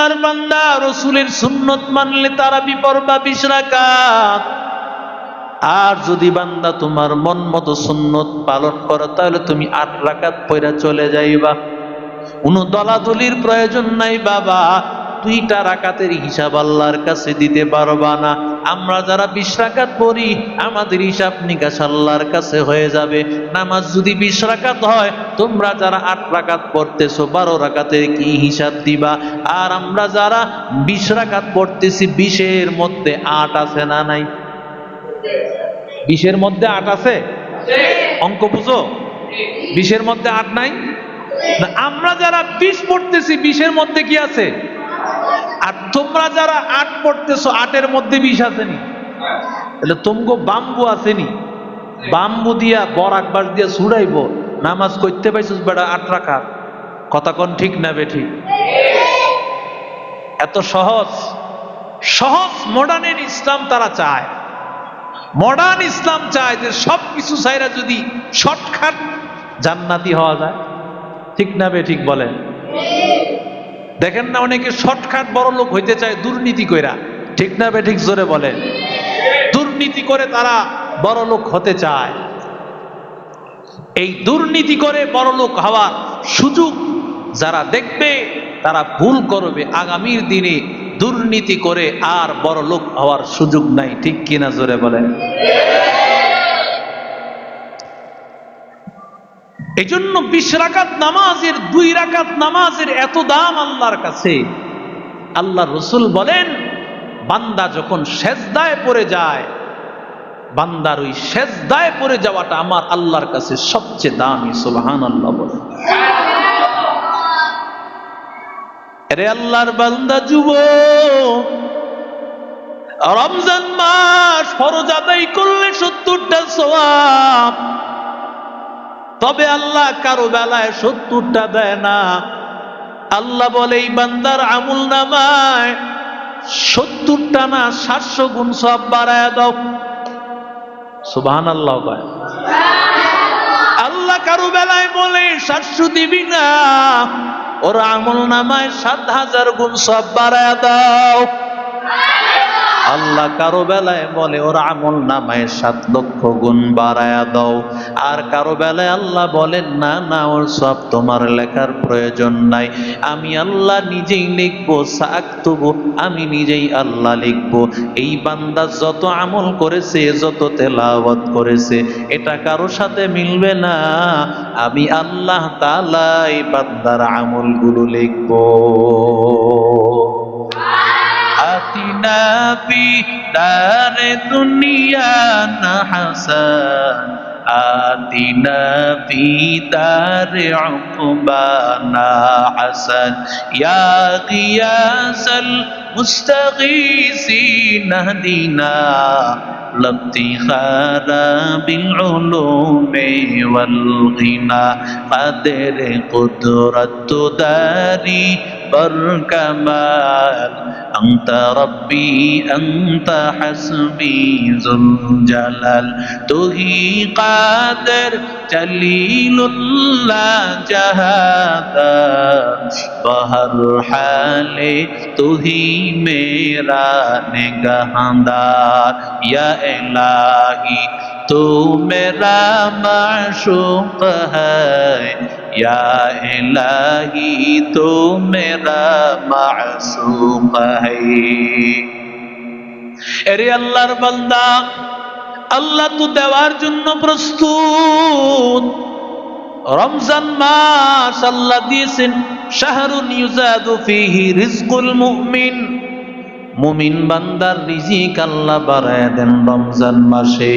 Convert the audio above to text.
আল্লাহর বান্দা রাসূলের সুন্নত মানলে তারাবি পড়বা 20 রাকাত। আর যদি বান্দা তোমার মন মতো সুন্নত পালন করো তাহলে তুমি 8 রাকাত পড়া চলে যাইবা। কোনো দলাদলির প্রয়োজন নাই বাবা। 2টা রাকাতের হিসাব আল্লাহর কাছে দিতে পারবা না। আমরা যারা 20 রাকাত পড়ি আমাদের হিসাব নিকাশ আল্লাহর কাছে হয়ে যাবে। নামাজ যদি 20 রাকাত হয়, তোমরা যারা 8 রাকাত পড়তেছো 12 রাকাতের কি হিসাব দিবা? আর আমরা যারা 20 রাকাত পড়তেছি 20-এর মধ্যে 8 আছে না নাই? 20-এর মধ্যে 8 আছে? অঙ্ক বুঝো? 20-এর মধ্যে 8 নাই? আমরা যারা 20 পড়তেছি 20-এর মধ্যে কি আছে? আর তোমরা যারা 8 পড়তেছো 8-এর মধ্যে 20 আসেনি? তাহলে তোমগো বাম্বু আসেনি? বাম্বু দিয়া বরাক বাস দিয়া ছুড়াইবো নামাজ করতে পাইছিস বেটা 8 রাকাত। কথা কোন ঠিক না বেঠিক? এত সহজ সহজ মডার্ন ইসলাম তারা চায়। মডার্ন ইসলাম চায় যে সবকিছু চাইরা যদি শর্টকাট জান্নাতি হওয়া যায়। ঠিক না বেঠিক বলেন? দেখেন না অনেকে শর্টকাট বড় লোক হইতে চায় দুর্নীতি কইরা। ঠিক না বেঠিক জোরে বলেন? দুর্নীতি করে তারা বড় লোক হতে চায়। এই দুর্নীতি করে বড় লোক হওয়ার সুযোগ যারা দেখবে তারা ভুল করবে। আগামীর দিনে দুর্নীতি করে আর বড় লোক হওয়ার সুযোগ নাই। ঠিক কিনা জোরে বলেন? এই জন্য 20 রাকাত নামাজের 2 রাকাত নামাজের এত দাম আল্লাহর কাছে। আল্লাহ রসুল বলেন বান্দা যখন সেজদায় পড়ে যায়, বান্দার ওই সেজদায় পড়ে যাওয়াটা আমার আল্লাহর কাছে সবচেয়ে দামি। সুবহানাল্লাহ বলেন। আরে আল্লাহর বান্দা যুবক, রমজান মাস ফরজ আদায় করলে 70টা সওয়াব। তবে আল্লাহ কারো বেলায় 70টা দেয় না। আল্লাহ বলে এই বান্দার আমল নামায় 70টা না 700 গুণ সওয়াব বাড়ায়া দাও। সুবহানাল্লাহ কয়। আল্লাহ কারো বেলায় বলে 700 দিবি না, ওর আমল নামায় 7000 গুণ সওয়াব বাড়ায়া দাও। আল্লাহ কারো বেলায় বলে ওর আমল নামায় 7 লক্ষ গুণ বাড়ায়া দাও। আর কারো বেলায় আল্লাহ বলেন না না, ওর সব তোমার লেখার প্রয়োজন নাই, আমি আল্লাহ নিজেই লিখবো। সাকতুবু, আমি নিজেই আল্লাহ লিখবো। এই বান্দা যত আমল করেছে, যত তেলাওয়াত করেছে, এটা কারো সাথে মিলবে না। আমি আল্লাহ তাআলা এই বান্দার আমলগুলো লিখবো। আতিনা ফি দারে দুনিয়া না হাসান, আতিনা ফি দারে উকবানা হাসান, ইয়া গিয়াসাল মুস্তাগীসিন হদিনা লাফতিখারা বিল উলুমি ওয়াল গিনা, কাদের কুদরত দারি বরকামাল, আনতা রব্বি আনতা হাসবি যুল জালাল, তুহি কাদের জলিলুল্লাহ জাহাদা, বহর হালে তুহি মেরা নিগাহদার, ইয়া ইলাহি तू मेरा माशूक है, या इलाही तू मेरा माशूक है। এরে আল্লাহর বান্দা, আল্লাহ তো দেওয়ার জন্য প্রস্তুত। রমজান মাস আল্লাহ দিয়েছেন শাহরুন ইউজাদু ফীহি রিজকুল মুমিন। মুমিন বান্দার রিজিক আল্লাহ বাড়ায় দেন রমজান মাসে।